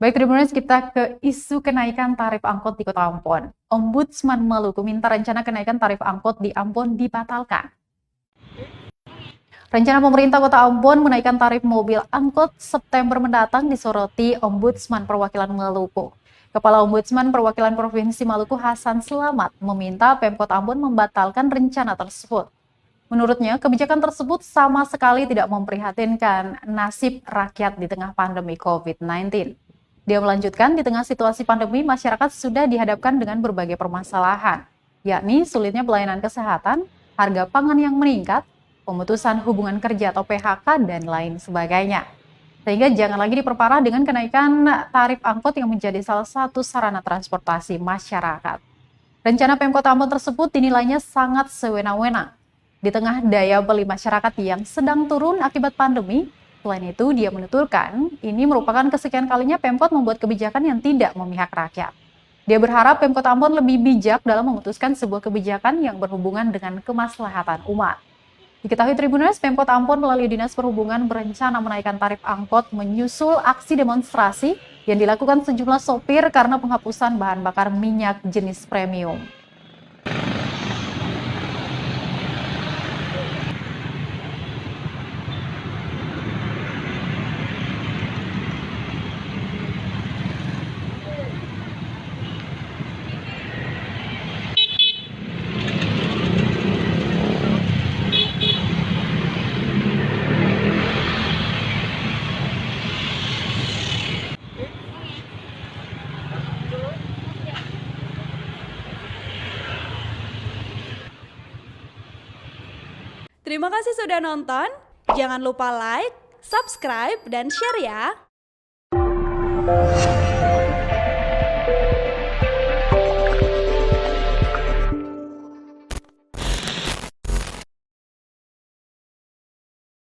Baik, Tribuners, kita ke isu kenaikan tarif angkot di Kota Ambon. Ombudsman Maluku minta rencana kenaikan tarif angkot di Ambon dibatalkan. Rencana pemerintah Kota Ambon menaikkan tarif mobil angkot September mendatang disoroti Ombudsman Perwakilan Maluku. Kepala Ombudsman Perwakilan Provinsi Maluku Hasan Selamat meminta Pemkot Ambon membatalkan rencana tersebut. Menurutnya, kebijakan tersebut sama sekali tidak memprihatinkan nasib rakyat di tengah pandemi COVID-19. Dia melanjutkan, di tengah situasi pandemi, masyarakat sudah dihadapkan dengan berbagai permasalahan, yakni sulitnya pelayanan kesehatan, harga pangan yang meningkat, pemutusan hubungan kerja atau PHK, dan lain sebagainya. Sehingga jangan lagi diperparah dengan kenaikan tarif angkot yang menjadi salah satu sarana transportasi masyarakat. Rencana Pemkot Ambon tersebut dinilainya sangat sewenang-wenang. Di tengah daya beli masyarakat yang sedang turun akibat pandemi, selain itu, dia menuturkan ini merupakan kesekian kalinya Pemkot membuat kebijakan yang tidak memihak rakyat. Dia berharap Pemkot Ambon lebih bijak dalam memutuskan sebuah kebijakan yang berhubungan dengan kemaslahatan umat. Diketahui Tribuners, Pemkot Ambon melalui Dinas Perhubungan berencana menaikkan tarif angkot menyusul aksi demonstrasi yang dilakukan sejumlah sopir karena penghapusan bahan bakar minyak jenis premium. Terima kasih sudah nonton. Jangan lupa like, subscribe, dan share ya.